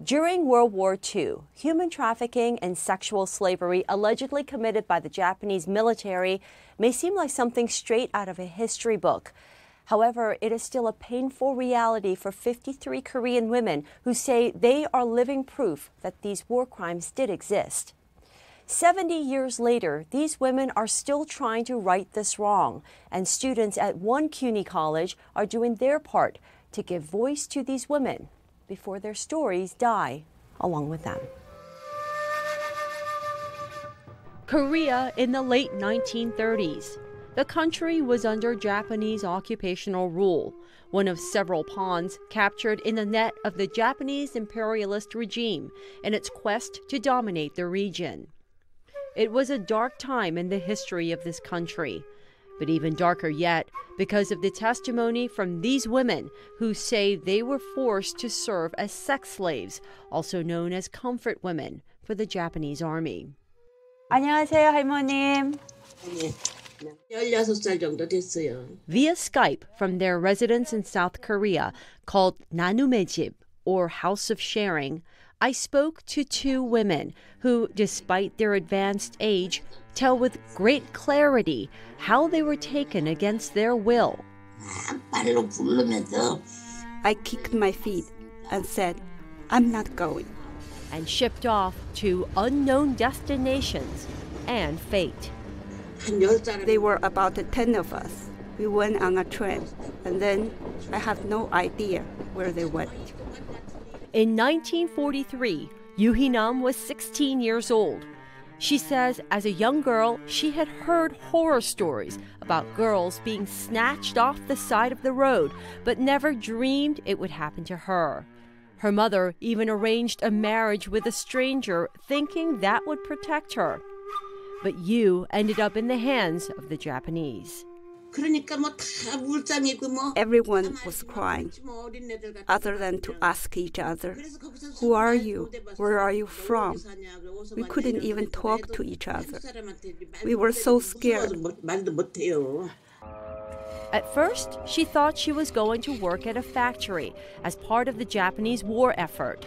During World War II, human trafficking and sexual slavery allegedly committed by the Japanese military may seem like something straight out of a history book. However, it is still a painful reality for 53 Korean women who say they are living proof that these war crimes did exist. 70 years later, these women are still trying to right this wrong, and students at one CUNY college are doing their part to give voice to these women before their stories die along with them. Korea in the late 1930s. The country was under Japanese occupational rule, one of several pawns captured in the net of the Japanese imperialist regime in its quest to dominate the region. It was a dark time in the history of this country, but even darker yet because of the testimony from these women who say they were forced to serve as sex slaves, also known as comfort women, for the Japanese army. 안녕하세요, 할머님. 16살 정도 됐어요. Via Skype from their residence in South Korea called 나눔의 집, or House of Sharing, I spoke to two women who, despite their advanced age, tell with great clarity how they were taken against their will. I kicked my feet and said, I'm not going. And shipped off to unknown destinations and fate. There were about 10 of us. We went on a train, and then I have no idea where they went. In 1943, Hee-Nam was 16 years old. She says as a young girl, she had heard horror stories about girls being snatched off the side of the road, but never dreamed it would happen to her. Her mother even arranged a marriage with a stranger, thinking that would protect her. But you ended up in the hands of the Japanese. Everyone was crying, other than to ask each other, who are you? Where are you from? We couldn't even talk to each other. We were so scared. At first, she thought she was going to work at a factory as part of the Japanese war effort.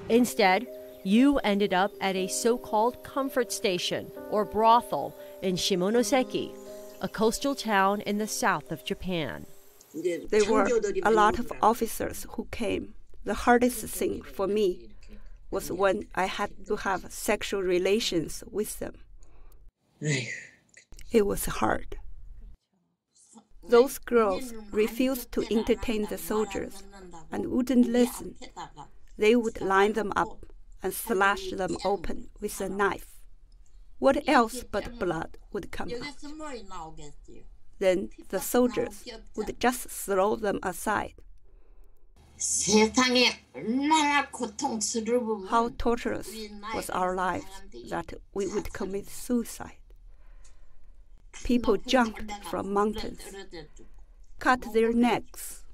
Instead, you ended up at a so-called comfort station, or brothel, in Shimonoseki, a coastal town in the south of Japan. There were a lot of officers who came. The hardest thing for me was when I had to have sexual relations with them. It was hard. Those girls refused to entertain the soldiers and wouldn't listen. They would line them up and slash them open with a knife. What else but blood would come out? Then the soldiers would just throw them aside. How torturous was our lives that we would commit suicide. People jumped from mountains, cut their necks.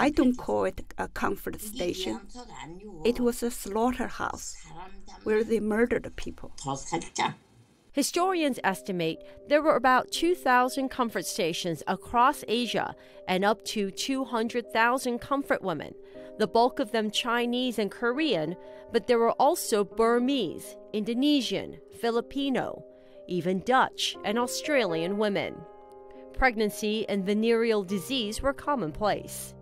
I don't call it a comfort station. It was a slaughterhouse where they murdered people. Historians estimate there were about 2,000 comfort stations across Asia and up to 200,000 comfort women, the bulk of them Chinese and Korean, but there were also Burmese, Indonesian, Filipino, even Dutch and Australian women. Pregnancy and venereal disease were commonplace.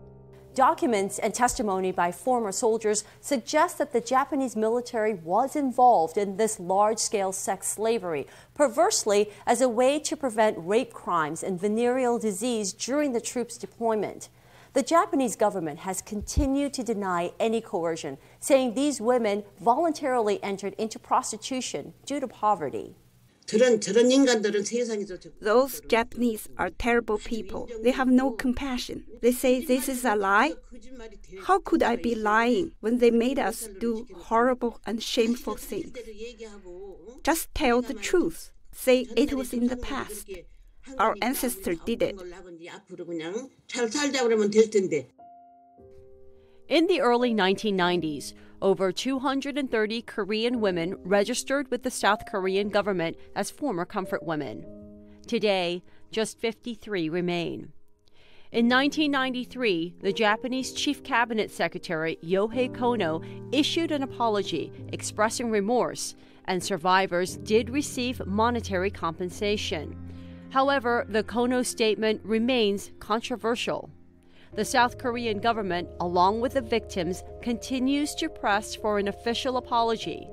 Documents and testimony by former soldiers suggest that the Japanese military was involved in this large-scale sex slavery, perversely as a way to prevent rape crimes and venereal disease during the troops' deployment. The Japanese government has continued to deny any coercion, saying these women voluntarily entered into prostitution due to poverty. Those Japanese are terrible people. They have no compassion. They say this is a lie. How could I be lying when they made us do horrible and shameful things? Just tell the truth. Say it was in the past. Our ancestors did it. In the early 1990s, over 230 Korean women registered with the South Korean government as former comfort women. Today, just 53 remain. In 1993, the Japanese Chief Cabinet Secretary Yohei Kono issued an apology expressing remorse, and survivors did receive monetary compensation. However, the Kono statement remains controversial. The South Korean government, along with the victims, continues to press for an official apology.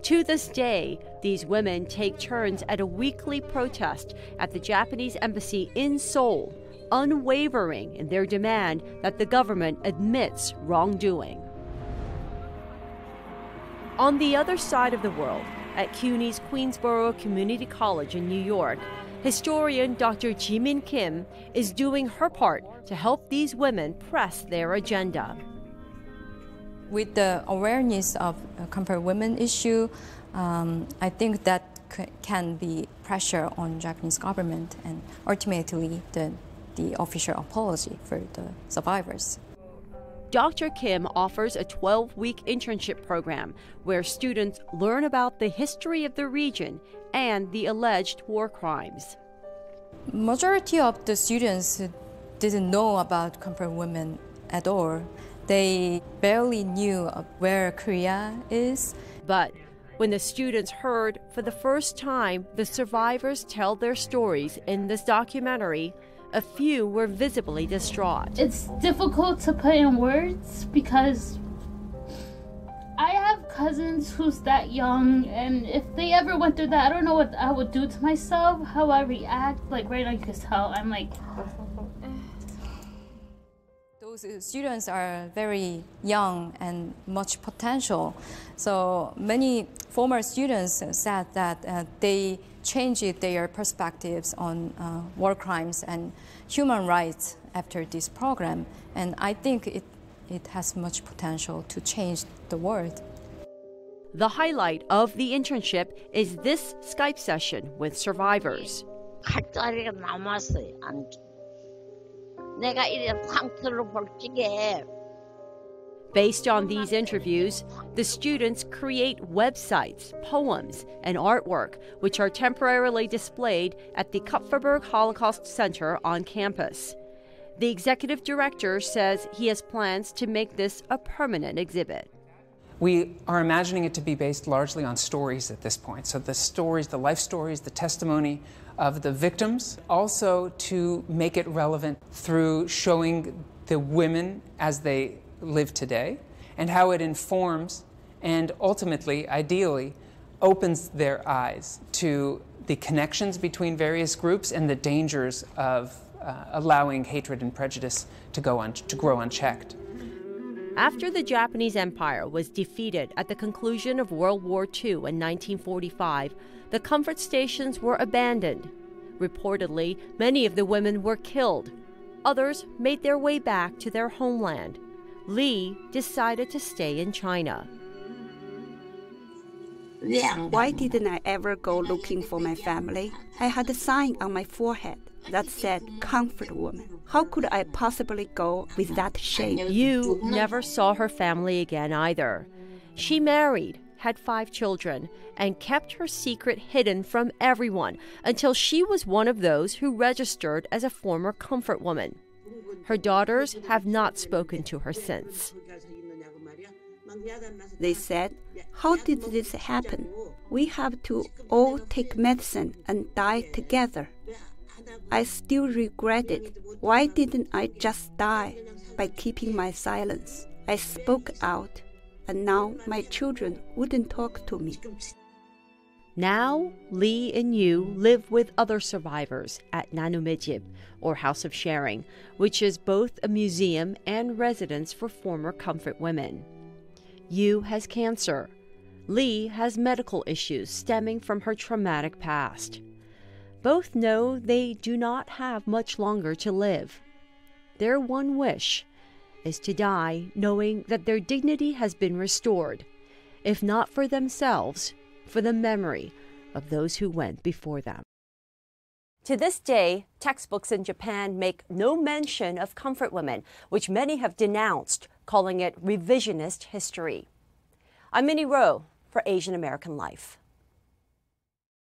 To this day, these women take turns at a weekly protest at the Japanese embassy in Seoul, unwavering in their demand that the government admits wrongdoing. On the other side of the world, at CUNY's Queensborough Community College in New York, historian Dr. Jimin Kim is doing her part to help these women press their agenda. With the awareness of comfort women issue, I think that can be pressure on Japanese government and ultimately the official apology for the survivors. Dr. Kim offers a 12-week internship program where students learn about the history of the region and the alleged war crimes. Majority of the students didn't know about comfort women at all. They barely knew where Korea is. But when the students heard for the first time the survivors tell their stories in this documentary, a few were visibly distraught. It's difficult to put in words because I have cousins who's that young, and if they ever went through that, I don't know what I would do to myself, how I react. Like right now you can tell I'm like... Those students are very young and much potential. So many former students said that they changed their perspectives on war crimes and human rights after this program. And I think it has much potential to change the world. The highlight of the internship is this Skype session with survivors. 갈 자리가 남았어요. 내가 이래 상태로 볼 적에. Based on these interviews, the students create websites, poems, and artwork, which are temporarily displayed at the Kupferberg Holocaust Center on campus. The executive director says he has plans to make this a permanent exhibit. We are imagining it to be based largely on stories at this point. So the stories, the life stories, the testimony of the victims, also to make it relevant through showing the women as they live today and how it informs and ultimately, ideally, opens their eyes to the connections between various groups and the dangers of allowing hatred and prejudice to grow unchecked. After the Japanese Empire was defeated at the conclusion of World War II in 1945, the comfort stations were abandoned. Reportedly, many of the women were killed. Others made their way back to their homeland. Lee decided to stay in China. Why didn't I ever go looking for my family? I had a sign on my forehead that said comfort woman. How could I possibly go with that shame? Yu never saw her family again either. She married, had 5 children, and kept her secret hidden from everyone until she was one of those who registered as a former comfort woman. Her daughters have not spoken to her since. They said, "How did this happen? We have to all take medicine and die together." I still regret it. Why didn't I just die by keeping my silence? I spoke out, and now my children wouldn't talk to me. Now, Lee and Yu live with other survivors at Nanumejib, or House of Sharing, which is both a museum and residence for former comfort women. Yu has cancer. Lee has medical issues stemming from her traumatic past. Both know they do not have much longer to live. Their one wish is to die knowing that their dignity has been restored, if not for themselves, for the memory of those who went before them. To this day, textbooks in Japan make no mention of comfort women, which many have denounced, calling it revisionist history. I'm Minnie Rowe for Asian American Life.